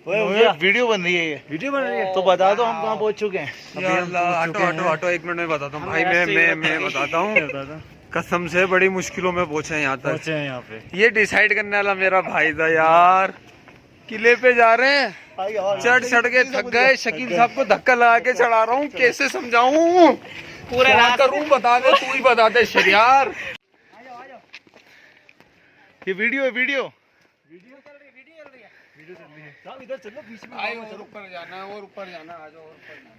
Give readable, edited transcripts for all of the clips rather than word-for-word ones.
Video बन रही है, ये वीडियो बन रही है। तो बता दो हम कहाँ पहुँच चुके हैं। ऑटो 1 मिनट में बताता हूँ भाई। मैं बताता हूँ, कसम से बड़ी मुश्किलों में पहुंचे हैं यहाँ तक। पहुँचे हैं यहाँ पे। ये डिसाइड करने वाला मेरा भाई था यार। किले पे जा रहे हैं, चढ़ के थक गए। शकील साहब को धक्का लगा के चढ़ा रहा हूँ, कैसे समझाऊं, पूरा करूँ, बता दे, तू ही बता दे शरियार। ये वीडियो है, वीडियो चल रही है। इधर चलो, बीच में और ऊपर जाना है, और ऊपर जाना है। आ जाओ, और ऊपर जाना है।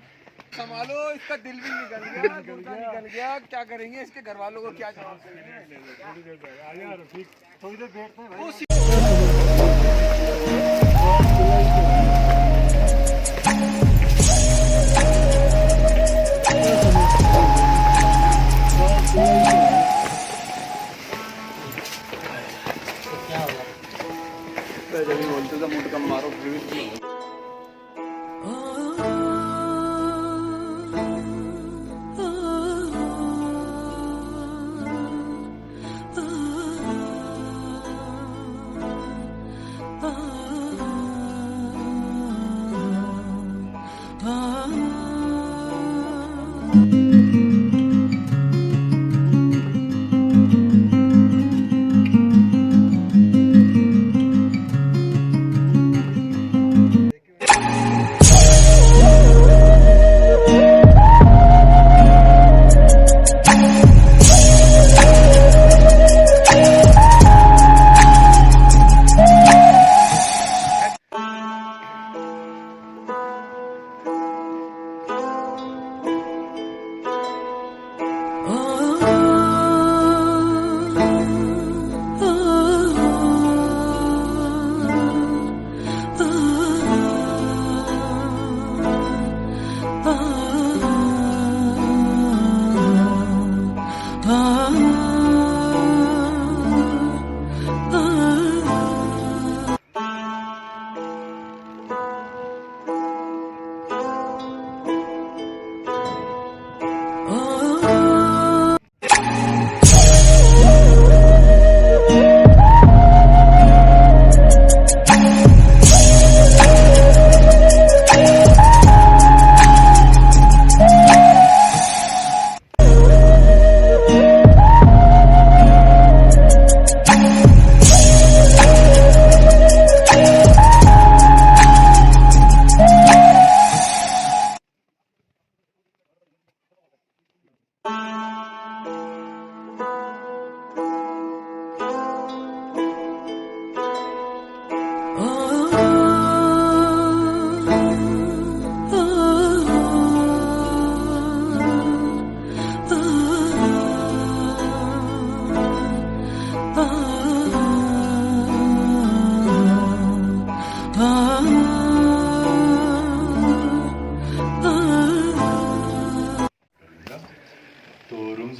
संभालो, इसका दिल भी निकल गया, गुर्दा निकल गया। क्या करेंगे, इसके घर वालों को क्या जवाब देंगे। थोड़ी देर बैठते हैं। बोलते थे मूड कम मारो।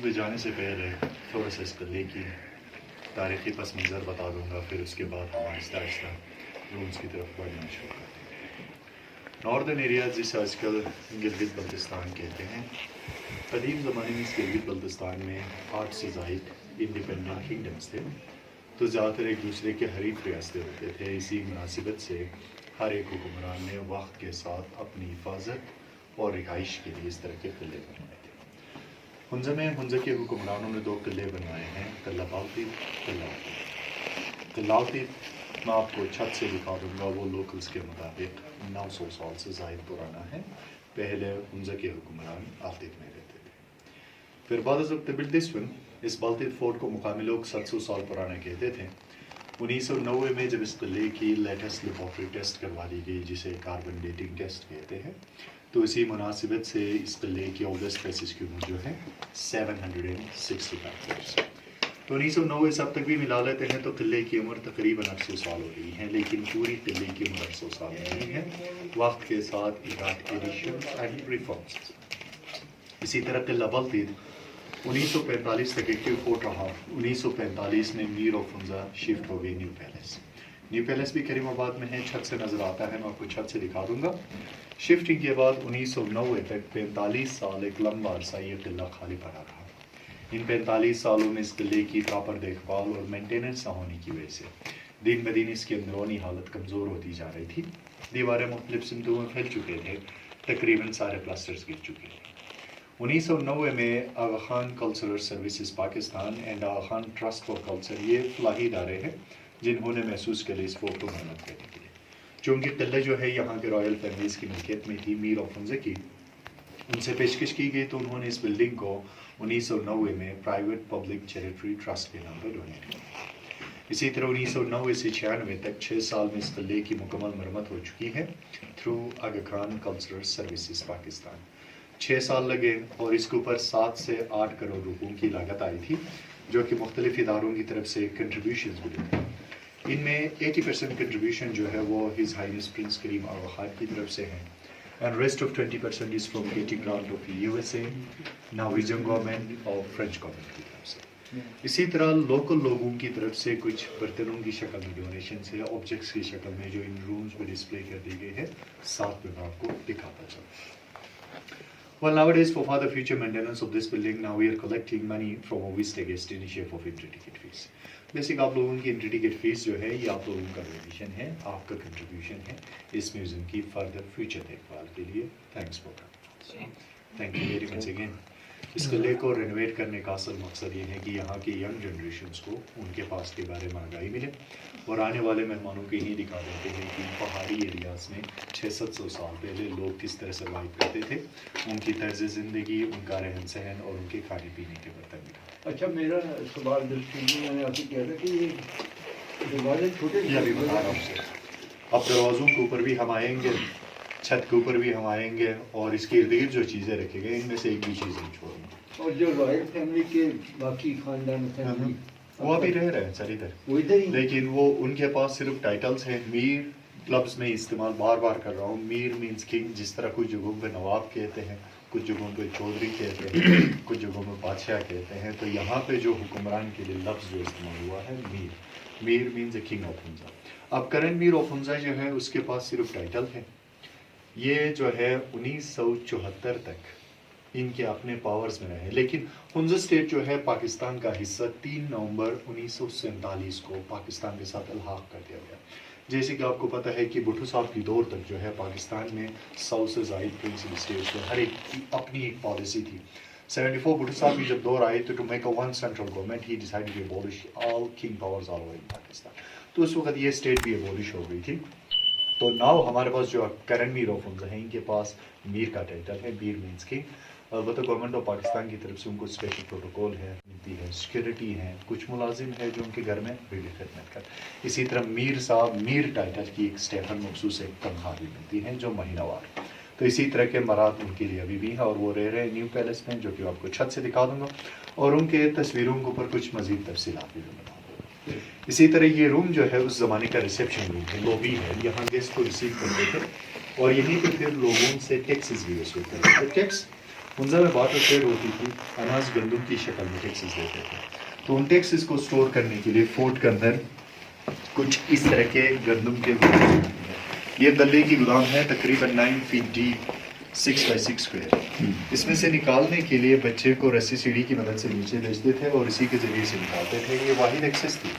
पे जाने से पहले थोड़ा सा इस किले की तारीख़ी पस मंज़र बता दूँगा, फिर उसके बाद हम आहिस्ता आहिस्ता रूम्स की तरफ बढ़ना शुरू करते हैं। नॉर्दर्न एरिया जिसे आजकल गिलगित बल्तिस्तान कहते हैं, कदीम ज़माने में इस गिलगित बल्तिस्तान में 8 से ज़ायद इंडिपेंडेंट किंगडम्स थे, तो ज़्यादातर एक दूसरे के हरीफ रियासतें होते थे। इसी मुनासिबत से हर एक हुक्मरान ने वक्त के साथ अपनी हिफाजत और रिहाइश के लिए इस तरह के किले बनवाए थे। हुंज़ा में हुंज़ा के हुक्मरानों ने 2 किले बनवाए हैं, किला बाल्तिब, किला आतिब। मैं आपको छत से दिखा दूँगा, वो लोकल्स के मुताबिक 900 साल से ज़ायद पुराना है। पहले हुंज़ा के हुक्मरान आतिब में रहते थे। फिर बाद इस बाल्तिब फोर्ट को मुकामी लोग 700 साल पुराना कहते थे। 1990 में जब इस किले की लेटेस्ट लेबॉर्ट्री टेस्ट करवा दी गई, जिसे कार्बन डेटिंग टेस्ट कहते हैं, तो इसी मुनासिबत से इस किले की ओल्डेस्ट स्पेसिस की उम्र जो है 765 ईयर्स। तो 1990 से अब तक भी मिला लेते हैं तो किले की उम्र तकरीबन 800 साल हो रही है, लेकिन पूरी किले की उम्र 800 साल नहीं है। वक्त के साथ एडिशन एंड रिफॉर्म्स। इसी तरह किला बाल्तिब 1945 तक एक्टिव फोर्ट रहा। 1945 में मीर ऑफ हुंज़ा शिफ्ट हो गई न्यू पैलेस। न्यू पैलेस भी करीमाबाद में है, छत से नज़र आता है, मैं आपको छत से दिखा दूंगा। शिफ्टिंग के बाद 1990 तक 45 साल एक लंबा अरसा ये किला खाली पड़ा रहा। इन 45 सालों में इस किले की प्रॉपर देखभाल और मेंटेनेंस न होने की वजह से दिन ब दिन इसकी अंदरूनी हालत कमज़ोर होती जा रही थी दीवारें मुख्तलिफ सिमतों में फैल चुके थे, तकरीबन सारे प्लास्टर्स गिर चुके थे। 1990 में Aga Khan cultural services Pakistan and Aga Khan trust for culture ये फलाही इदारे हैं जिन्होंने महसूस करे इस फोर्ट को मरम्मत करने के लिए। चूँकि किला जो है यहाँ के रॉयल फैमिलीज़ की मिल्कियत में थी, मीर ऑफ हुंजा की, उनसे पेशकश की गई तो उन्होंने इस बिल्डिंग को 1990 में प्राइवेट पब्लिक चैरिटरी ट्रस्ट के नाम पर डोनेट किया। इसी तरह 1990 से 96 तक 6 साल में इस किले की मुकम्मल मरम्मत हो चुकी है थ्रू आगा खान कल्चरल सर्विसेज पाकिस्तान। 6 साल लगे और इसके ऊपर 7 से 8 करोड़ रुपयों की लागत आई थी, जो कि मुख्तलिफ इदारों की तरफ से कंट्रीब्यूशन मिले थे। इनमें 80% कंट्रीब्यूशन जो है वो his highness prince Karim Aga Khan की तरफ से है and rest of 20% is from KT grant of USA, Norwegian government और फ्रेंच गवर्नमेंट की तरफ से। इसी तरह लोकल लोगों की तरफ से कुछ बर्तनों की शक्ल में डोनेशन है, ऑब्जेक्ट्स की शक्ल में जो इन रूम्स में डिस्प्ले कर दी गई है, साथ में मैं आपको दिखाता चलूँ। Well, nowadays for the future maintenance of this building, now we are collecting money from our visitor guest in the shape of entry ticket fees. Basic आप लोगों की एंट्री टिकट फीस जो है ये आप लोगों का डोनेशन है, आपका कंट्रीब्यूशन है इस म्यूजियम की फर्दर फ्यूचर देखभाल के लिए। Thanks for thank you very much again. इस किले को रेनोवेट करने का असल मकसद ये है कि यहाँ की यंग जनरेशन्स को उनके पास के बारे में आगाही मिले और आने वाले मेहमानों को यही दिखा देते हैं कि पहाड़ी एरियाज़ में 600-700 साल पहले लोग किस तरह सर्वाइव करते थे, उनकी तर्ज ज़िंदगी, उनका रहन सहन और उनके खाने पीने के बर्तन भी। अच्छा, मेरा सवाल दरअसल मैंने आपसे कहा था कि ये दरवाजे छोटे ये अभी बता रहा हूँ आपसे। अब दरवाज़ों के ऊपर भी हम आएंगे, छत के ऊपर भी हम आएंगे और इसके इर्द गिर्द जो चीज़ें रखी गई इनमें से एक भी चीज़ नहीं छोड़ेंगे। और जो रॉयल फैमिली के बाकी खानदान फैमिली वो अभी रह रहे हैं सर इधर, वो इधर ही, लेकिन वो उनके पास सिर्फ टाइटल्स हैं। मीर लफ्ज़ में इस्तेमाल बार बार कर रहा हूँ, मीर मीन्स किंग। जिस तरह कुछ जगहों पे नवाब कहते हैं, कुछ जगहों पे चौधरी कहते हैं, कुछ जगहों में बादशाह कहते हैं, तो यहाँ पे जो हुक्मरान के लिए लफ्ज़ जो इस्तेमाल हुआ है Mir, Mir means a king of Hunza. अब करंट मीर ऑफ हुंजा जो है उसके पास सिर्फ टाइटल है। ये जो है 1974 तक इनके अपने पावर्स में रहे, लेकिन हुंजा स्टेट जो है पाकिस्तान का हिस्सा 3 नवंबर 1947 को पाकिस्तान के साथ अलहाक कर दिया गया। जैसे कि आपको पता है कि भुट्टो साहब की दौर तक जो है पाकिस्तान में 100 से ज़ायद प्रिंसिपल स्टेट्स में हर एक की अपनी एक पॉलिसी थी। 74 भुट्टो साहब की जब दौर आई तो to make a one central government ही decided to abolish all king powers all over in Pakistan. तो उस वक्त ये स्टेट भी अबॉलिश हो गई थी। तो नाउ हमारे पास जो करंट मीर ऑफ हुंजा है, इनके पास मीर का टाइटल है, मीर मीन्स किंग। अलबत्ता गवर्नमेंट ऑफ पाकिस्तान की तरफ से उनको स्पेशल प्रोटोकॉल है, मिलती है, सिक्योरिटी है, कुछ मुलाजिम है जो उनके घर में वीडियो खिदमत कर। इसी तरह मीर साहब, मीर टाइटल की एक स्टेफन मखसूस एक तनख्वाह भी मिलती है जो महीनावार। तो इसी तरह के मराद उनके लिए अभी भी है और वो रह रहे हैं न्यू पैलेस में, जो कि आपको छत से दिखा दूंगा और उनके तस्वीरों के ऊपर कुछ मजीद तफसीलात भी बता दूँगा। इसी तरह ये रूम जो है उस ज़माने का रिसेप्शन रूम है, लॉबी है, यहाँ गेस्ट को रिसीव करते थे और यहीं पर फिर लोगों से टैक्सेस भी वसूल करते थे। टैक्स हुंजा में बात ट्रेड होती थी, अनाज गंदम की शक्ल में टैक्सेस देते थे। तो उन टैक्सेस को स्टोर करने के लिए फोर्ट के अंदर कुछ इस तरह के गंदम के गोदाम हैं। ये गले की गोदाम है, तकरीबन 9 फीट डीप, 6 बाई 6 स्क्वायर। इसमें से निकालने के लिए बच्चे को रस्सी सीढ़ी की मदद से नीचे भेजते थे और इसी के ज़रिए से निकालते थे। ये वाहिद एक्सेस थी।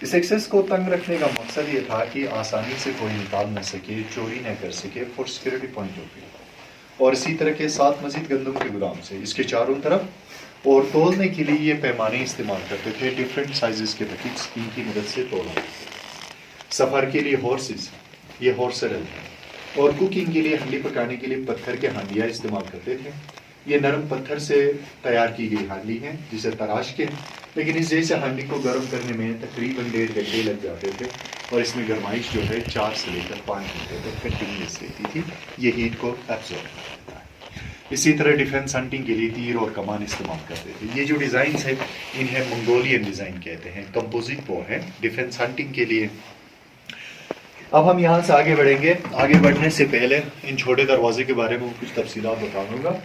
इस एक्सेस को तंग रखने का मकसद ये था कि आसानी से कोई निकाल न सके, चोरी न कर सके, for security point of view. और इसी तरह के 7 मजीद गंदम के गोदाम से इसके चारों तरफ। और तोलने के लिए ये पैमाने इस्तेमाल करते थे, डिफरेंट साइजेस के बकेट्स, इनकी मदद से तोला। सफ़र के लिए हॉर्सेस, ये हॉर्सरल है। और कुकिंग के लिए, हंडी पकाने के लिए पत्थर के हांडियाँ इस्तेमाल करते थे। ये नरम पत्थर से तैयार की गई हांडी है जिसे तराश के, लेकिन इस जैसे हांडी को गर्म करने में तकरीबन 1.5 घंटे लग जाते थे और इसमें गर्माइश जो है 4 से लेकर 5 घंटे तक कंटिन्यूस रहती थी। ये हीट को एब्जॉर्ब करता है। इसी तरह डिफेंस हंटिंग के लिए तीर और कमान इस्तेमाल करते थे। ये जो डिज़ाइन है इन्हें मंगोलियन डिज़ाइन कहते हैं, कंपोजिट वो है डिफेंस हंटिंग के लिए। अब हम यहाँ से आगे बढ़ेंगे। आगे बढ़ने से पहले इन छोटे दरवाजे के बारे में कुछ तफसीलात बता दूँगा।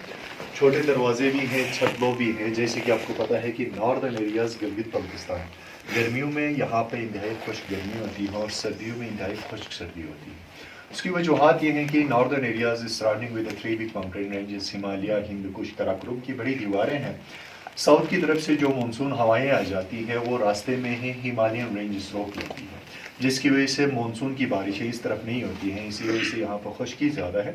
छोटे दरवाजे भी हैं, छतलों भी हैं। जैसे कि आपको पता है कि नॉर्दर्न एरियाज़ गिलगित बल्तिस्तान, गर्मियों में यहाँ पे इंतहाई खुश्क गर्मी होती है और सर्दियों में इंतहाई खुश्क सर्दी होती है। उसकी वजूहत ये हैं कि northern areas surrounding with 3 big mountain ranges, Himalaya, Hindu Kush, Karakoram की बड़ी दीवारें हैं। साउथ की तरफ से जो मानसून हवाएं आ जाती है वो रास्ते में ही हिमालयन रेंजेस रोक लेती है, जिसकी वजह से मानसून की बारिशें इस तरफ नहीं होती हैं। इसी वजह से यहाँ पर खुश्की ज़्यादा है।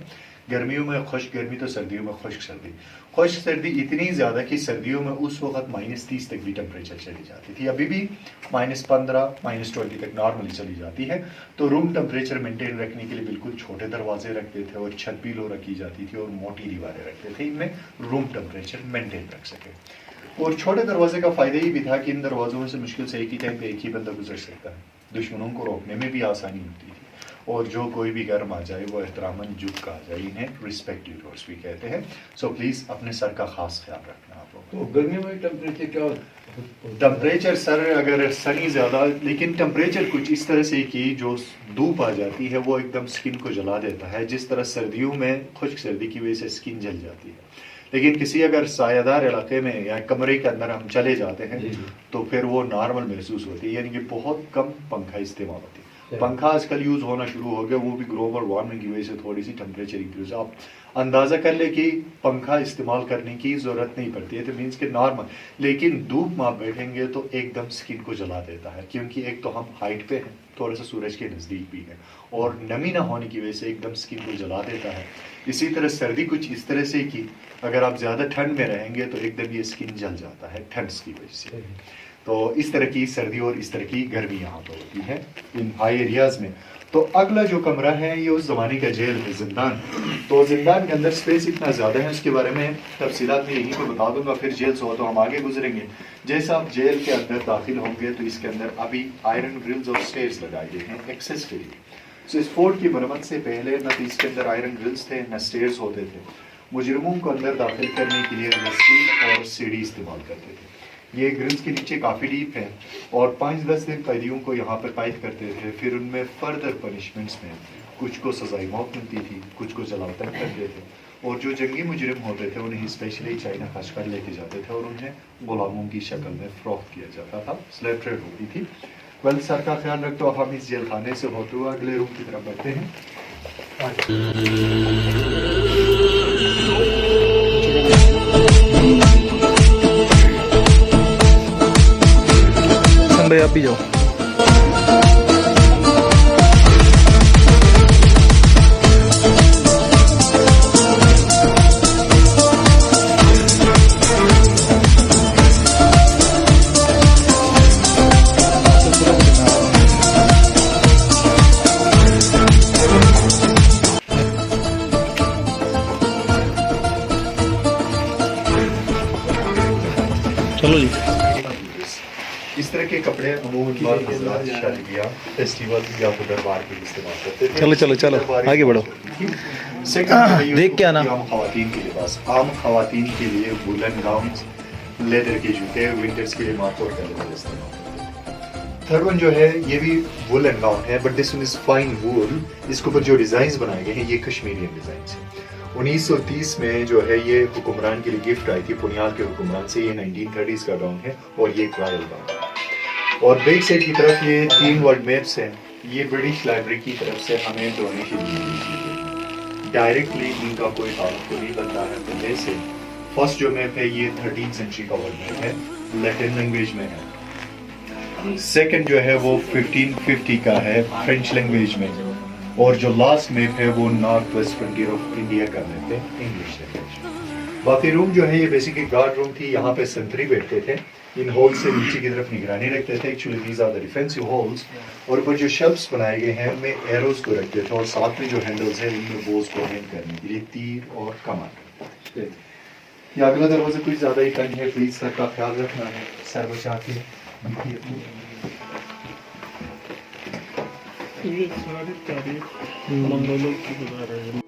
गर्मियों में खुश्क गर्मी तो सर्दियों में खुश्क सर्दी। खुश्क सर्दी इतनी ज़्यादा कि सर्दियों में उस वक्त -30 तक भी टेम्परेचर चली जाती थी। अभी भी -15 -20 तक नॉर्मली चली जाती है। तो रूम टेम्परेचर मेंटेन रखने के लिए बिल्कुल छोटे दरवाजे रखते थे और छत भी लो रखी जाती थी और मोटी दीवारें रखते थे, इनमें रूम टेम्परेचर मेंटेन रख सके। और छोटे दरवाजे का फ़ायदा ये भी था कि इन दरवाज़ों में से मुश्किल से एक ही टाइम पे एक ही बंदा गुजर सकता है। दुश्मनों को रोकने में भी आसानी होती थी और जो कोई भी गर्म आ जाए वो एहतरामन झुक कहा जाए। इन्हें रिस्पेक्टिव डोर्स भी कहते हैं। सो प्लीज़ अपने सर का खास ख्याल रखना आप लोग। तो गर्मी में टेम्परेचर क्या टेम्परेचर सर अगर सनी ज़्यादा, लेकिन टेम्परेचर कुछ इस तरह से कि जो धूप आ जाती है वो एकदम स्किन को जला देता है। जिस तरह सर्दियों में खुश्क सर्दी की वजह से स्किन जल जाती है, लेकिन किसी अगर सायादार इलाके में या कमरे के अंदर हम चले जाते हैं तो फिर वो नॉर्मल महसूस होती है, यानी कि बहुत कम पंखा इस्तेमाल होती है। पंखा आजकल यूज़ होना शुरू हो गया, वो भी ग्लोबल वार्मिंग की वजह से थोड़ी सी टेम्परेचर इंक्रीज। आप अंदाज़ा कर ले कि पंखा इस्तेमाल करने की ज़रूरत नहीं पड़ती है, तो मीन्स के नॉर्मल। लेकिन धूप में आप बैठेंगे तो एकदम स्किन को जला देता है, क्योंकि एक तो हम हाइट पे हैं, थोड़ा सा सूरज के नज़दीक भी है, और नमी ना होने की वजह से एकदम स्किन को जला देता है। इसी तरह सर्दी कुछ इस तरह से कि अगर आप ज़्यादा ठंड में रहेंगे तो एकदम ये स्किन जल जाता है ठंड की वजह से। तो इस तरह की सर्दी और इस तरह की गर्मी यहाँ पर होती है इन हाई एरियाज़ में। तो अगला जो कमरा है ये उस ज़माने का जेल है, जिंदान। तो जिंदान के अंदर स्पेस इतना ज़्यादा है, उसके बारे में तफसीलात में यहीं पर बता दूंगा, फिर जेल से हो तो हम आगे गुजरेंगे। जैसे आप जेल के अंदर दाखिल होंगे तो इसके अंदर अभी आयरन ग्रिल्स और स्टेयर्स लगाए गए हैं एक्सेस के लिए। सो इस फोर्ट की मरम्मत से पहले न तो इसके अंदर आयरन ग्रिल्स थे न स्टेयर्स होते थे। मुजरिमों को अंदर दाखिल करने के लिए रस्सी और सीढ़ी इस्तेमाल करते थे। ये ग्रिल्स के नीचे काफ़ी डीप है और 5-10 दिन कैदियों को यहाँ पर कैद करते थे। फिर उनमें फर्दर पनिशमेंट्स में कुछ को सजाई मौत मिलती थी, कुछ को जलावतन करते थे, और जो जंगी मुजरिम होते थे उन्हें स्पेशली चाइना खस कर लेके जाते थे और उन्हें गुलामों की शक्ल में फ़रोख्त किया जाता था। स्लेव ट्रेड होती थी। वेल, सर का ख्याल रखते हो। हम इस जेल खाने से होते हुए अगले रूम की तरफ बढ़ते हैं। भाई आप भी जाओ। चलो जी। इस तरह के कपड़े अमूमन शादियाँ, फेस्टिवल या फिर दरबार के लिए इस्तेमाल करते थे। चलो चलो चलो आगे बढ़ो। देख के आना। आम खवातीन के लिबास, आम खवातीन के लिए वुलन गाउन, लेदर के जूते, विंटर्स के लिए मार्को और कैलेंडर इस्तेमाल करते हैं। थर्ड वन जो है ये भी वुलन गाउन है, but this one is fine wool. इसके ऊपर जो डिज़ाइन बनाए गए हैं ये कश्मीरियन डिज़ाइन है। 1930 में जो है ये हुक्मरान के लिए गिफ्ट आई थी पुनियाल के हुक्मरान से। ये 1930s का गाउन है और ये रॉयल गाउन है। और बैक साइड की तरफ ये 3 वर्ल्ड मैप्स हैं। ये ब्रिटिश लाइब्रेरी की तरफ से हमें डोनेशन दी। डायरेक्टली इनका कोई ताल्लुक नहीं बनता है पहले से। फर्स्ट जो मैप है ये 13th सेंचुरी का वर्ल्ड मैप है, लैटिन लैंग्वेज में है। सेकंड जो है वो 1550 का है, फ्रेंच लैंग्वेज में। और जो लास्ट मैप है वो north west frontier of India का मैप है, इंग्लिश लैंग्वेज। बाकी रूम जो है ये बेसिकली गार्ड रूम थी। यहाँ पे संतरी बैठते थे। इन होल्स से नीचे की तरफ निगरानी रखते थे। Actually these are the defensive holes. और ऊपर जो शेल्फ्स बनाए गए हैं उनमें एरोज को रखते थे और साथ में जो हैंडल्स हैं इनमें बोझ को हैंड करने के लिए तीर और कमान। ये अगला दरवाजा कुछ ज़्यादा ही तंग है, प्लीज़ सर का ख्याल रखना है। सर बचा के ये सारी तारीख मंगलों की बता रहे हैं।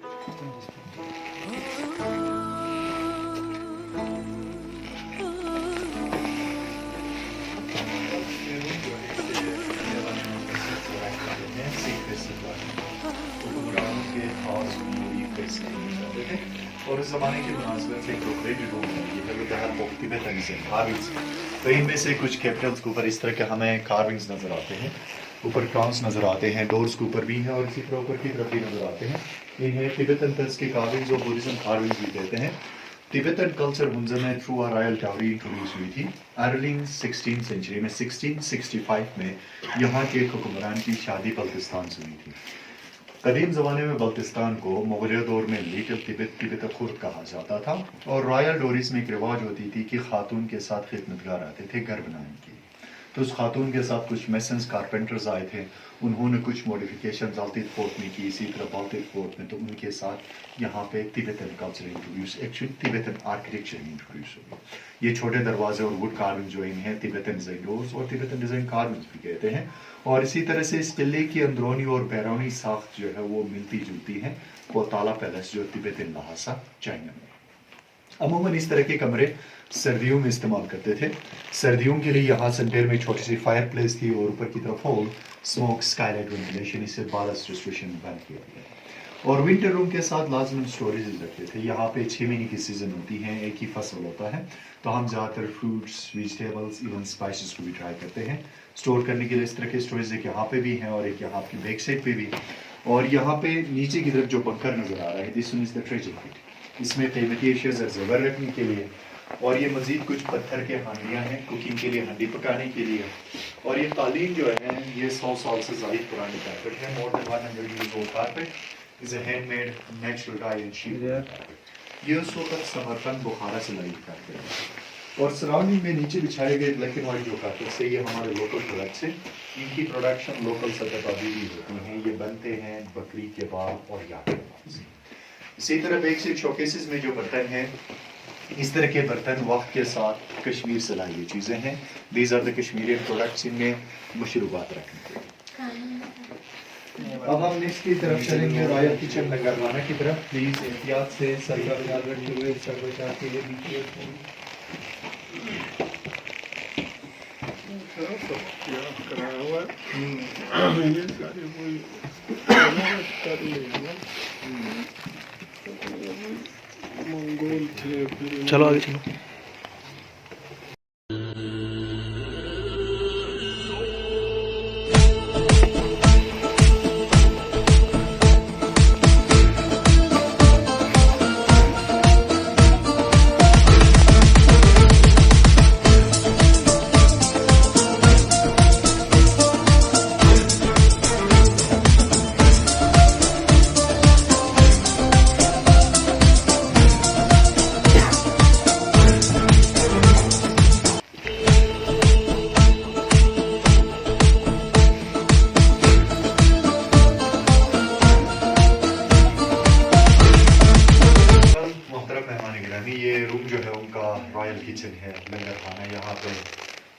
और उस ज़माने के मुनासिबत से डेकोरेटेड रूम है ये है, मुख्तलिफ तरह से कार्विंग्स। तो इनमें से कुछ कैपिटल्स के ऊपर इस तरह के हमें कार्विंग्स नज़र आते हैं। ऊपर क्रॉस नज़र आते हैं, डोर्स के ऊपर भी हैं और इसी तरह ऊपर की तरफ भी नज़र आते हैं। इन्हें तिब्बतन तर्ज के कार्विंग्स और बुद्धिज़्म कार्विंग्स भी कहते हैं। तिब्बतन कल्चर हुंजा में through a royal Tawari introduce हुई थी अर्ली 16th सेंचुरी में। 1665 में यहाँ के हुक्मरान की शादी बल्तिस्तान से हुई थी। कदीम ज़माने में बल्तिस्तान को मुगलिया दौर में लिटिल तिब्बत तिब्बत खुर्द कहा जाता था और रॉयल डोरीज में एक रिवाज होती थी कि खातून के साथ खिदमतगार आते थे घर बनाने के लिए। तो उस खातून के साथ कुछ मेसन्स कारपेंटर्स आए थे, उन्होंने कुछ मॉडिफिकेशन अल्तित फोर्ट में की, इसी तरह बाल्टिक फोर्ट में। तो उनके साथ यहाँ पे Tibetan culture introduce, actually Tibetan architecture introduce हुआ। ये छोटे दरवाजे और वुड कार्विंग जो हैं तिब्बतन डिजाइन डोर्स और तिब्बतन डिजाइन कार्विंग्स भी कहते हैं। और इसी तरह से इस किले की अंदरूनी और बैरूनी साख्त जो है वो मिलती जुलती है पोताला पैलेस जो तिब्बतन लहासा चाइना में। अमूमन इस तरह के कमरे सर्दियों में इस्तेमाल करते थे। सर्दियों के लिए यहाँ सेंटर में छोटी सी फायर प्लेस थी और ऊपर की तरफ होल स्मोक स्काईलाइट वेंटिलेशन, इससे बालस्ट रेस्ट्रिक्शन बंद किया गया। और विंटर रूम के साथ लाजमन स्टोरेज रखते थे। यहाँ पे 6 महीने की सीजन होती है, एक ही फसल होता है, तो हम ज़्यादातर फ्रूट्स, वेजिटेबल्स, इवन स्पाइसेस को भी ट्राई करते हैं स्टोर करने के लिए। इस तरह के स्टोरेज एक यहाँ पे भी हैं और एक यहाँ आपकी बैक साइड पे भी। और यहाँ पे नीचे की तरफ जो बंकर नजर आ रहा है, this one is the treasure kit. इसमें कीमती अशिया ज़बर रखने के लिए और ये मजीद कुछ पत्थर के हांडियाँ हैं कुकिंग के लिए, हांडी पकाने के लिए। और ये कालीन जो है ये 100 साल से ज़ायद पुरानी कारपेट है। More than 100 years old carpet is a handmade natural dye and sheep carpet। ये उस वक्त समरकंद बुखारा से लाई कारपेट है। और सराउंडिंग में नीचे बिछाए गए ब्लैक एंड वाइट जो कारपेट से ये हमारे लोकल प्रोडक्ट्स हैं। इनकी प्रोडक्शन लोकल सतह पर भी होती हैं। ये बनते हैं बकरी के बाल और याक के बाल से। इसी तरह बैक से शोकेसेस में जो बर्तन हैं, इस तरह के बर्तन वक्त के साथ कश्मीर से लाई हुई चीज़ें हैं। दीज आर द कश्मीरियन प्रोडक्ट्स, इनमें मशरूबात रखने के लिए। अब हम नेक्स्ट की तरफ चलेंगे, रॉयल किचन लंगरखाना की तरफ। प्लीज एहतियात से सर का ख्याल रखते हुए सर बचा के लिए बीच चलो आगे चलो। ये रूम जो है उनका रॉयल किचन है, लंगर खाना। यहाँ पे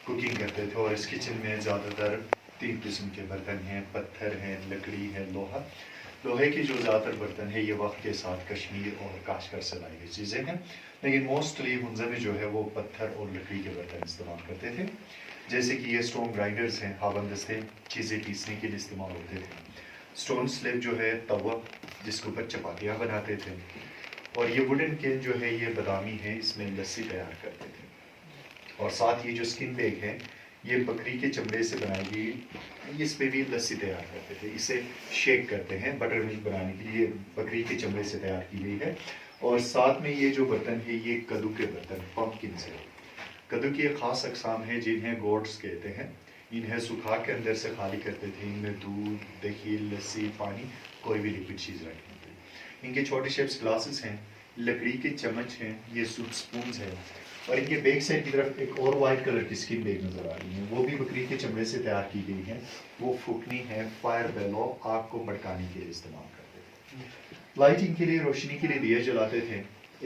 कुकिंग करते थे और इस किचन में ज़्यादातर 3 किस्म के बर्तन हैं, पत्थर हैं, लकड़ी है, लोहा। लोहे की जो ज़्यादातर बर्तन है ये वक्त के साथ कश्मीर और काशगर से लाई हुई चीज़ें हैं, लेकिन मोस्टली हुंजा में जो है वो पत्थर और लकड़ी के बर्तन इस्तेमाल करते थे। जैसे कि ये स्टोन ग्राइंडर्स हैं, हावंदस्ते चीज़ें पीसने के लिए इस्तेमाल होते थे। स्टोन स्लेब जो है तवा जिसके ऊपर चपातियाँ बनाते थे। और ये वुडन केन जो है ये बादामी है, इसमें लस्सी तैयार करते थे। और साथ ये जो स्किन बैग है ये बकरी के चमड़े से बनाई गई, इस पे भी लस्सी तैयार करते थे। इसे शेक करते हैं बटर मिल्क बनाने के लिए, बकरी के चमड़े से तैयार की गई है। और साथ में ये जो बर्तन है ये कद्दू के बर्तन, पम्पकिन से। कद्दू की एक खास अकसाम है जिन्हें गोड्स कहते हैं। इन्हें सुखा के अंदर से खाली करते थे, इनमें दूध, दही, लस्सी, पानी, कोई भी लिक्विड चीज़ रखते थे। इनके छोटे शेप्स ग्लासेस हैं, लकड़ी के चम्मच हैं, ये सूप स्पून्स हैं। और इनके बैक साइड की तरफ एक और वाइट कलर की स्किन बैग नजर आ रही है, वो भी बकरी के चमड़े से तैयार की गई है। वो फूकनी है, फायर बेलो, आग को भड़काने के लिए इस्तेमाल करते थे। लाइटिंग के लिए, रोशनी के लिए दिए जलाते थे।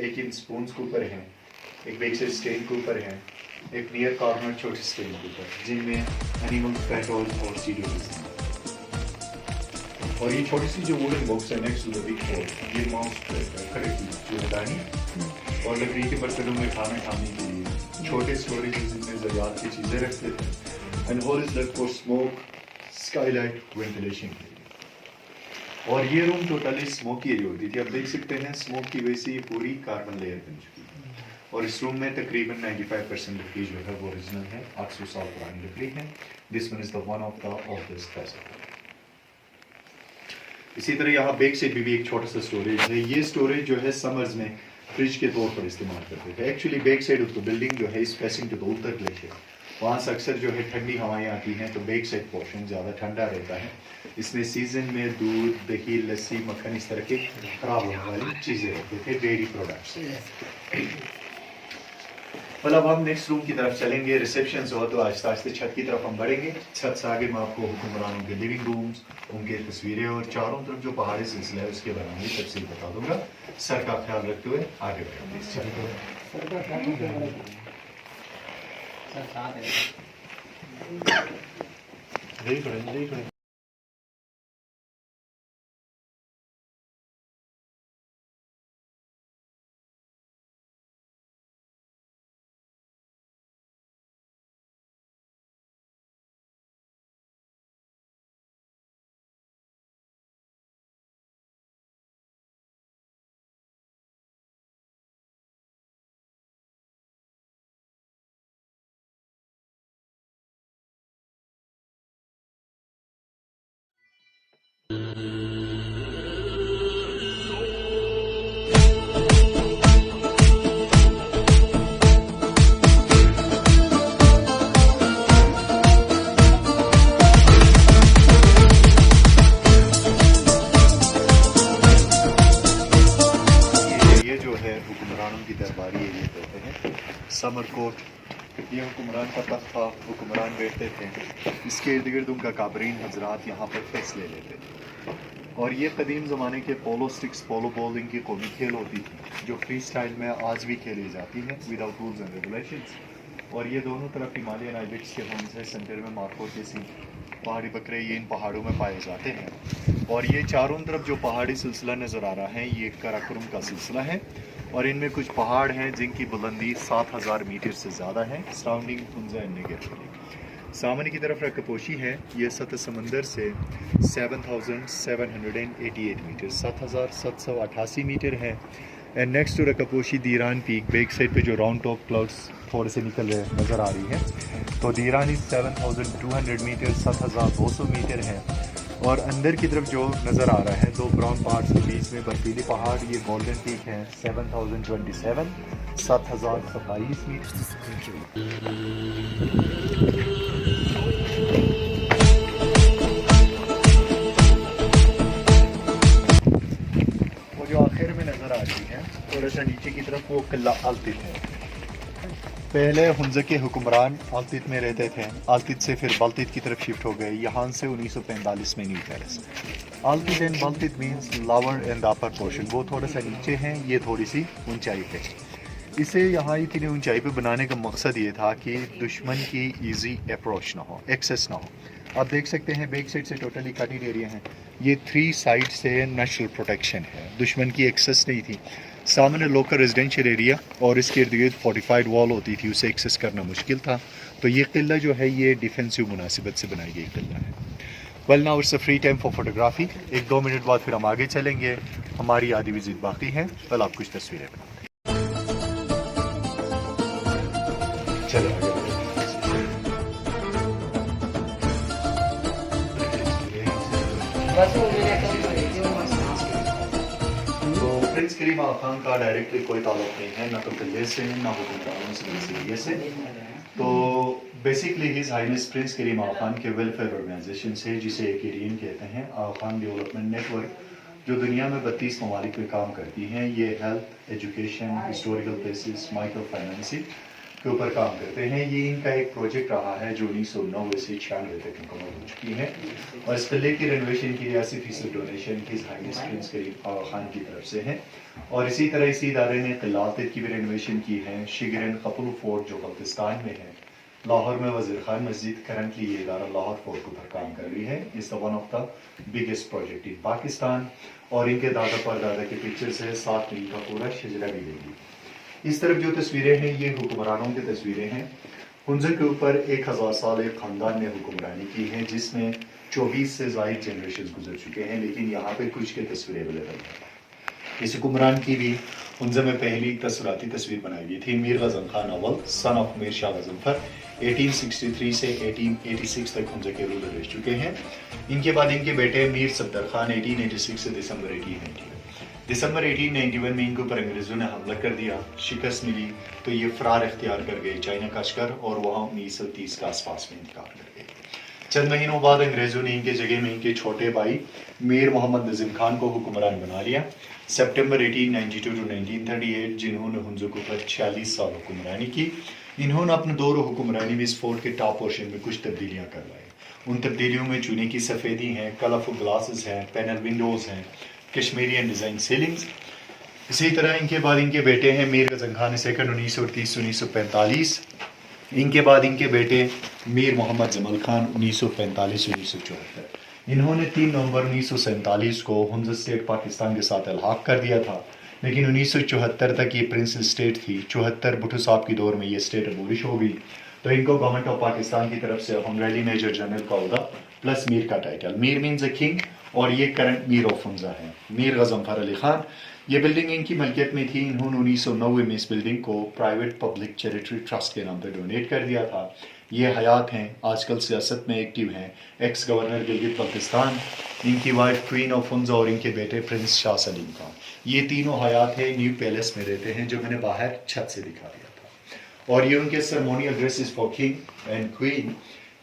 एक इन स्पून्स के ऊपर है, एक बैक साइड स्टेन के ऊपर है, एक नियर कॉर्नर छोटे स्टेन के ऊपर, जिनमें एनिमल फैट ऑयल और सीडीज। और ये छोटी सी जो वुडन बॉक्स है next to the big hole, ये माउस खड़े की चूड़ेदानी और लकड़ी के बर्तनों में खाना खाने के लिए छोटे स्टोरेज जिनमें ज़रूरत की चीज़ें रखते थे। एंड होल इज लग फॉर स्मोक, स्काईलाइट, वेंटिलेशन के लिए। और ये रूम टोटली स्मोकी एरिया होती थी। आप देख सकते हैं स्मोक की वजह से ये पूरी कार्बन लेयर बन चुकी है। और इस रूम में तकरीबन 95% लकड़ी जो है वो ओरिजिनल है, 800 साल पुरानी लकड़ी है। This one is the one of the oldest present. इसी तरह यहाँ बैक साइड भी एक छोटा सा स्टोरेज है। ये स्टोरेज जो है समर्स में फ्रिज के तौर पर इस्तेमाल करते थे। Actually back side of the building जो है इस फेसिंग टू द उत्तर ग्लेशियर, वहाँ से अक्सर जो है ठंडी हवाएं आती हैं, तो बैक साइड पोर्शन ज़्यादा ठंडा रहता है। इसमें सीजन में दूध, दही, लस्सी, मक्खन इस तरह के खराब होने वाली चीज़ें रहते थे, डेयरी प्रोडक्ट्स। मतलब अब हम नेक्स्ट रूम की तरफ चलेंगे, रिसेप्शन से हो तो आहिस्ता आहिस्ता छत की तरफ हम बढ़ेंगे। छत से आगे मैं आपको हुक्मरानों के लिविंग रूम्स, उनके तस्वीरें और चारों तरफ जो पहाड़ी सिलसिला है उसके बारे में तफसील बता दूंगा। सर का ख्याल रखते हुए आगे बढ़ेंगे। हुक्मरानों की दरबारी एरिया कहते हैं, समर कोट। ये हुक्मरान का तख्त था, हुक्मरान बैठते थे, इसके इर्द गिर्द उनका काबरीन हजरात यहाँ पर फैसले लेते थे। और ये कदीम ज़माने के पोलो स्टिक्स, पोलो बॉलिंग की कौमी खेल होती थी, जो फ्री स्टाइल में आज भी खेली जाती हैं विदाउट रूल्स एंड रेगुलेशंस। और ये दोनों तरफ हिमालयन आइबेक्स के होने से सेंटर में मार्कोट जैसी पहाड़ी बकरे ये इन पहाड़ों में पाए जाते हैं। और ये चारों तरफ जो पहाड़ी सिलसिला नज़र आ रहा है ये काराकोरम का सिलसिला है, और इनमें कुछ पहाड़ हैं जिनकी बुलंदी 7000 मीटर से ज़्यादा है। सराउंडिंग हुंजा एंड निगर। सामने की तरफ रकपोशी है, ये सतह समंदर से 7788 मीटर, 7788 मीटर है। And next to Rakaposhi Diran peak, back side पे जो राउंड टॉप क्लाउड्स थोड़े से निकल रहे नज़र आ रही है, तो दीरान इस 7200 मीटर, 7200 मीटर है। और अंदर की तरफ जो नज़र आ रहा है दो ब्राउन पहाड़ के बीच में बर्फीली पहाड़, ये गोल्डन पीक है 7027, 7027 मीटर। वो जो आखिर में नज़र आ रही है थोड़ा सा नीचे की तरफ, वो किला अल्तित है। पहले हुंजा के हुक्मरान अल्तित में रहते थे, अल्तित से फिर बल्तित की तरफ शिफ्ट हो गए, यहाँ से 1945 में new palace. Altit and Baltit means lower and upper portion, वो थोड़ा सा नीचे हैं, ये थोड़ी सी ऊंचाई पे। इसे यहाँ इतनी ऊंचाई पे बनाने का मकसद ये था कि दुश्मन की इजी अप्रोच ना हो, एक्सेस ना हो। आप देख सकते हैं बैक साइड से टोटली कटेड एरिया है, ये 3 साइड से नेचुरल प्रोटेक्शन है, दुश्मन की एक्सेस नहीं थी। सामने लोकल रेजिडेंशियल एरिया और इसके इर्द गिर्द फोर्टिफाइड वॉल होती थी, उसे एक्सेस करना मुश्किल था। तो ये किला जो है ये डिफेंसिव मुनासिबत से बनाई गई किला है। Well now it's a free time for photography. 1-2 minute बाद फिर हम आगे चलेंगे, हमारी आधी विजिट बाकी है। वेल आप कुछ तस्वीरें बनाते चलें। प्रिंस करीम आगा खान का डायरेक्टली कोई ताल्लुक नहीं है, ना तो किले से ना हुक्मरानों से। तो basically his highness prince Karim Aga Khan के वेलफेयर ऑर्गेनाइजेशन से, जिसे एकेरियन कहते हैं, आगा खान डेवलपमेंट नेटवर्क, जो दुनिया में 32 ममालिक में काम करती हैं, ये health, education, historical places, micro financing के ऊपर काम करते हैं। ये इनका एक प्रोजेक्ट रहा है जो 1990 से 96 तक मुकम्मल हो चुकी है। और इस किले की रेनोवेशन की 80% donation his highness prince Karim Aga Khan की तरफ से है। और इसी तरह इसी इदारे ने किला अल्तित की भी रेनोवेशन की है। शिगरन कपुल फोर्ट जो बल्तिस्तान में है, लाहौर में वज़ीर खान मस्जिद, करंटली ये इदारा लाहौर फोर्ट के ऊपर काम कर रही है। इस one of the biggest project in Pakistan. और इनके दादा परदादा के पिक्चर्स है, 7 मील का पूरा शजरा भी लेगी। इस तरफ जो तस्वीरें हैं ये हुक्मरानों की तस्वीरें हैं। हुंजा के ऊपर 1000 साल एक ख़ानदान ने हुक्मरानी की है, जिसमें 24 से ज़ायद जनरेशन गुजर चुके हैं, लेकिन यहाँ पे कुछ की तस्वीरें अवेलेबल हैं। इस हुक्मरान की भी हुंजा में पहली तस्वीराती तस्वीर बनाई गई थी। मीर ग़ज़न खान अव्वल, सन ऑफ मीर शाह ग़ज़नफ़र, 1863 से 1886 तक हुंजा के रूलर रह चुके हैं। इनके बाद इनके बेटे मीर सफदर खान 1886 से दिसंबर 1890। दिसंबर 1891 में इनके ऊपर अंग्रेज़ों ने हमला कर दिया, शिकस्त मिली तो ये फरार इख्तियार कर गए चाइना कशकर और वहाँ 1930 के आसपास में इंतकाल कर गए। चंद महीनों बाद अंग्रेज़ों ने इनके जगह में इनके छोटे भाई मीर मोहम्मद नज़ीम खान को हुक्मरान बना लिया। सितंबर 1892 टू 1938 जिन्होंने हुंज़ो के ऊपर 46 साल हुक्मरानी की। इन्होंने अपने दौर हुक्मरानी में इस फोर्ट के टॉप पोर्शन में कुछ तब्दीलियाँ करवाई। उन तब्दीलियों में चूने की सफ़ेदी हैं, कलरफुल ग्लासेस हैं, पैनल विंडोज़ हैं, कश्मीरी एंड डिज़ाइन सीलिंग्स। इसी तरह इनके बाद इनके बेटे हैं मीर गज़न खान सेकंड 1930-1945। इनके बाद इनके बेटे मीर मोहम्मद जमल खान 1945-1974। इन्होंने 3 नवंबर 1947 को हुंज़ा स्टेट पाकिस्तान के साथ अलहाक कर दिया था, लेकिन 1974 तक ये प्रिंसिपल स्टेट थी। 74 भुट्टो साहब की दौर में ये स्टेट अबोलिश हो गई, तो इनको गवर्नमेंट ऑफ पाकिस्तान की तरफ से ऑनरेरी मेजर जनरल का ओहदा प्लस मीर का title. Mir means a king और ये करंट मीर ऑफ हुंज़ा है, मीर गज़नफ़र अली खान। ये बिल्डिंग इनकी मलकियत में थी। इन्होंने 1990 में इस बिल्डिंग को प्राइवेट पब्लिक चैरिटी ट्रस्ट के नाम पर डोनेट कर दिया था। ये हयात हैं, आजकल सियासत में एक्टिव हैं, एक्स गवर्नर गिलगित बल्तिस्तान, इनकी वाइफ क्वीन ऑफ हुंज़ा और इनके बेटे प्रिंस शाह सलीम खान। ये तीनों हयात हैं, न्यू पैलेस में रहते हैं जो मैंने बाहर छत से दिखा दिया था। और ये उनके ceremonial dresses for king and queen.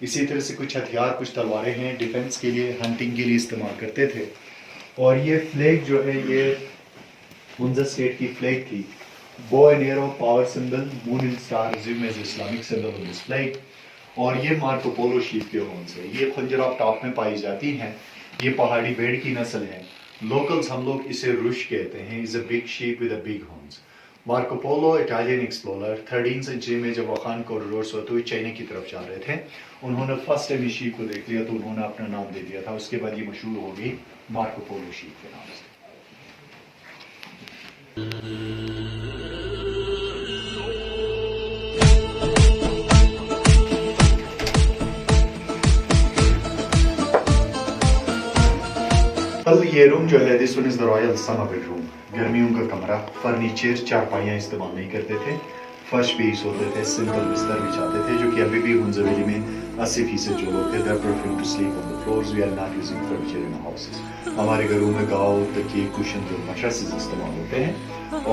इसी तरह से कुछ हथियार, कुछ तलवारें हैं, डिफेंस के लिए, हंटिंग के लिए इस्तेमाल करते थे। और ये फ्लैग जो है ये हुंज़ा स्टेट की फ्लैग थी। Bow and arrow, power symbol, moon and star resume as Islamic symbol of this flag. और ये मार्को पोलो शीप के हॉर्न्स है। ये खंजर ऑफ टॉप में पाई जाती हैं। ये पहाड़ी भेड़ की नस्ल है। लोकल्स हम लोग इसे रुश कहते हैं। Is a big sheep with a big horns. Marco Polo Italian explorer 13 century में जब वखान कॉरिडोर से होते हुए चाइना की तरफ जा रहे थे, उन्होंने फर्स्ट टाइम इस शीप को देख लिया तो उन्होंने अपना नाम दे दिया था। उसके बाद ये मशहूर हो गई मार्को पोलो शीप के नाम से। ये रूम जो है this one is the royal summer bedroom, गर्मियों का कमरा। फर्नीचर, चारपाइयाँ इस्तेमाल नहीं करते थे, फर्श भी सोते थे, सिंपल बिस्तर बिछाते थे, जो कि अभी भी हुंज़ा वैली में 80% जो लोग थे they preferring to sleep on the floors. We are not using furniture in houses. हमारे घरों में गाँव तकिए, कुशन और मट्रेसेस इस्तेमाल होते हैं।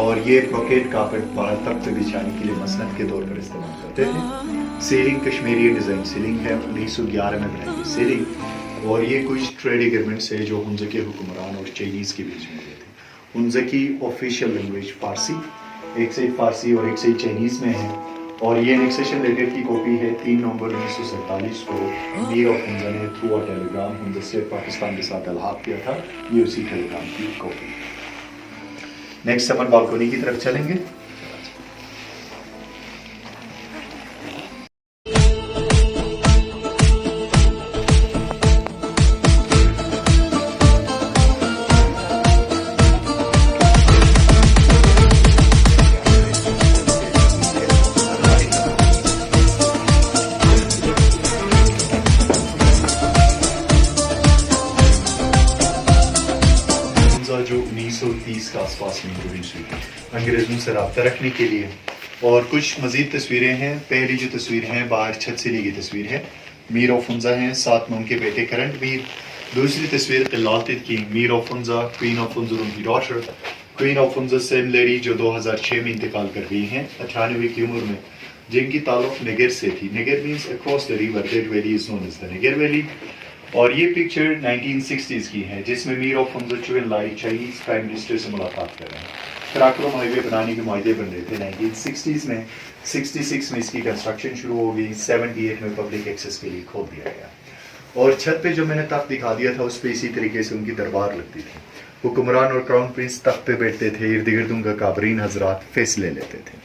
और ये ब्रोकेड कारपेट बाहर तख्त पे बिछाने के लिए मसनद के तौर पर इस्तेमाल करते थे। सीलिंग कश्मीरी डिज़ाइन सीलिंग है, 1911 में बनाई गई सीलिंग। और ये कुछ ट्रेड एग्रीमेंट्स है जो हुंज़ा के हुक्मरान और चाइनीज़ के बीच में हुए थे। हुंज़ा की ऑफिशियल लैंग्वेज फारसी, एक से फारसी और एक से चाइनीज़ में है। और ये एनेक्सेशन लेटर की कॉपी है। 3 नवंबर 1947 को मीर ऑफ हुंज़ा ने through a telegram Hunza state Pakistan के साथ अलहाक किया था। ये उसी टेलीग्राम की कॉपी। नेक्स्ट अपन बालकनी की तरफ चलेंगे। जो 1930 के आसपास में इंट्रोड्यूस हुई अंग्रेज़ों से रब्ता रखने के लिए। और कुछ मज़ीद तस्वीरें हैं। पहली जो तस्वीर है बाहर छत से ली गई तस्वीर है, मीर ऑफ हुंज़ा हैं, साथ में उनके बेटे करंट मीर। दूसरी तस्वीर क़िलातित की, Mir of Hunza, queen of Hunza, उनकी daughter queen of Hunza same lady जो 2006 में इंतकाल कर गई हैं 98 की उम्र में, जिनकी ताल्लुक़ निगर से थी। Nagar means across the river, that valley is known as the Nagar valley. और ये पिक्चर 1960s की है जिसमें Mir of Hunza Chou En Lai Chinese prime minister से मुलाकात कर रहे हैं। कराकोरम हाईवे बनाने के माहदे बन रहे थे 1960s में। 66 में इसकी कंस्ट्रक्शन शुरू हो गई, 78 में पब्लिक एक्सेस के लिए खोल दिया गया। और छत पे जो मैंने तख्त दिखा दिया था उस पर इसी तरीके से उनकी दरबार लगती थी। हुक्मरान और क्राउन प्रिंस तख्त पे बैठते थे, इर्द गिर्द उनका काबरीन हजरात फैसले लेते थे।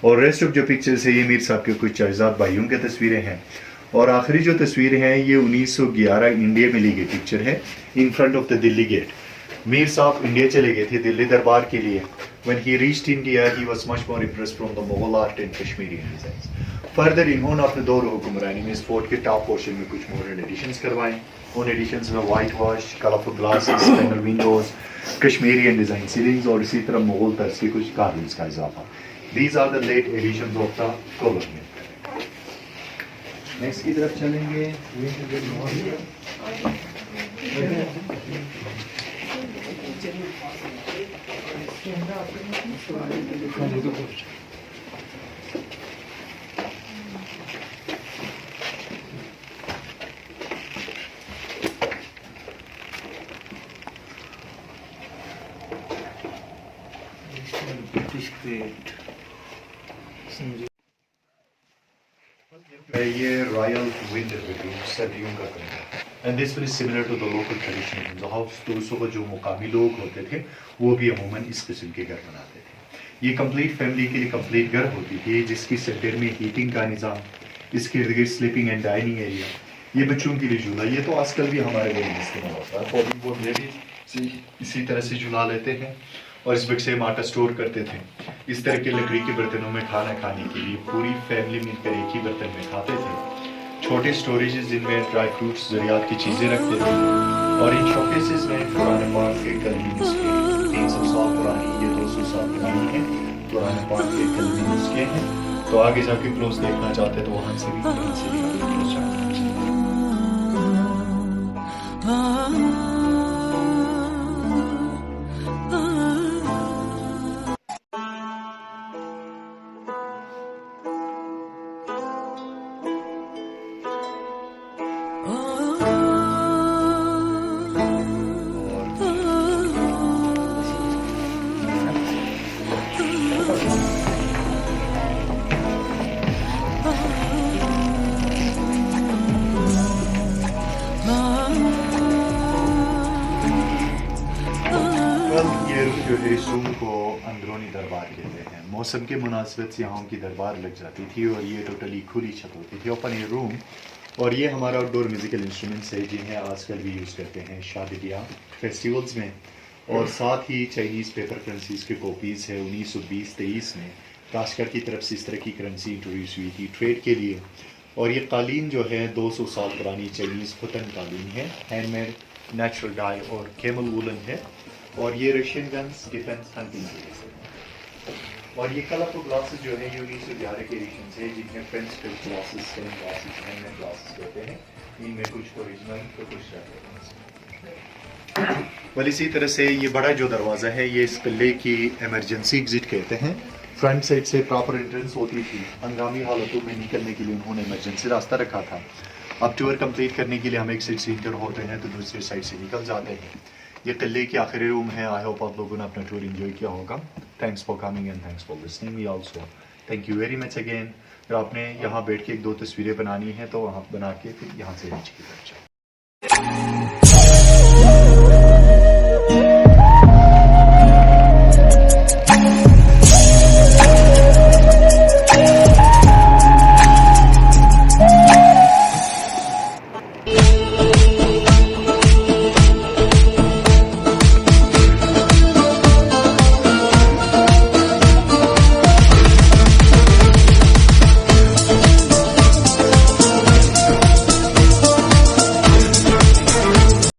और रेस्ट ऑफ जो पिक्चर्स है ये मीर साहब के कुछ शहजाद भाइयों की तस्वीरें हैं। और आखिरी जो तस्वीर है ये 1911 इंडिया में ली गई पिक्चर है, in front of the Delhi gate. Mir साहब इंडिया चले गए थे दिल्ली दरबार के लिए। When he reached India, he was much more impressed from the Mughal art and Kashmiri designs. Further, इन्होंने अपने दौर हुक्मरानी में इस फोर्ट के टॉप पोर्शन में कुछ मॉडर्न एडिशंस करवाए। उन एडिशंस में white wash, colourful glasses, panel Windows, Kashmiri and design ceilings और इसी तरह मुगल तर्ज के कुछ कार्विंग्स का इजाफा। These are the late editions of the colony. Next की तरफ चलेंगे। ये रॉयल विंटर बेडरूम सर्दियों का कमरा and this one is similar to the local traditional जो हाउस दोस्तों को जो मुकामी लोग होते थे वो भी अमूमन इस किस्म के घर बनाते थे। ये कंप्लीट फैमिली के लिए कंप्लीट घर होती थी जिसकी सेंटर में हीटिंग का निज़ाम, इसके इर्द गिर्द स्लीपिंग एंड डाइनिंग एरिया, ये बच्चों के लिए झूला, ये तो आजकल भी हमारे घर में इस्तेमाल होता है। फॉर्मिंग बोर्ड लेडीज इसी तरह से झूला लेते हैं और इस बक्से में आटा स्टोर करते थे। इस तरह के लकड़ी के बर्तनों में खाना खाने के लिए पूरी फैमिली मिलकर एक ही बर्तन में खाते थे। छोटे स्टोरेजेस जिनमें ड्राई फ्रूट्स ज़रियात की चीज़ें रखते थे और इन शोकेसेस में कुरान पाक के कलमी नुस्खे 300 साल पुरानी, ये 200 साल पुरानी है, कुरान पाक के कलमी नुस्खे हैं। तो आगे जाके क्लोज देखना चाहते तो वहाँ से भी क्लोज जाना। जो है इस रूम को अंदरूनी दरबार कहते हैं। मौसम के मुनासिबत से यहाँ की दरबार लग जाती थी और ये टोटली खुली छत होती थी, ओपन एयर रूम। और ये हमारा आउटडोर म्यूज़िकल इंस्ट्रूमेंट्स है जिन्हें आजकल भी यूज़ करते हैं शादी ब्याह फेस्टिवल्स में। और साथ ही चाइनीज़ पेपर करेंसीज़ की कॉपीज़ है। 1920-23 में ताशकंद की तरफ से इस तरह की करेंसी इंट्रोड्यूस हुई थी ट्रेड के लिए। और ये कालीन जो है 200 साल पुरानी चाइनीज़ खुतन कालीन है, हैंडमेड, नेचुरल डाई और केमल वूलन है। और ये रशियन गन्स डिफेंस हंटिंग के लिए। और ये कलरफुल ग्लासेस जो है ये 1911 के एडिशन है जिन्हें French film glasses, stain glasses, handmade glasses कहते हैं। इनमें कुछ ओरिजिनल तो कुछ रेप्लिका। well इसी तरह से ये बड़ा जो दरवाज़ा है ये इस किले की इमरजेंसी एग्जिट कहते हैं। फ्रंट साइड से प्रॉपर एंट्रेंस होती थी, हंगामी हालतों में निकलने के लिए उन्होंने इमरजेंसी रास्ता रखा था। अब टूर कंप्लीट करने के लिए हम एक साइड से इंटर होते हैं तो दूसरी साइड से निकल जाते हैं। ये किले की आखिरी रूम है। आई होप आप लोगों ने अपना टूर एंजॉय किया होगा। Thanks for coming and thanks for listening me also. Thank you very much again. अगर आपने यहाँ बैठ के 1-2 तस्वीरें बनानी है तो वहाँ बना के फिर यहाँ से नीचे की तरफ जाए।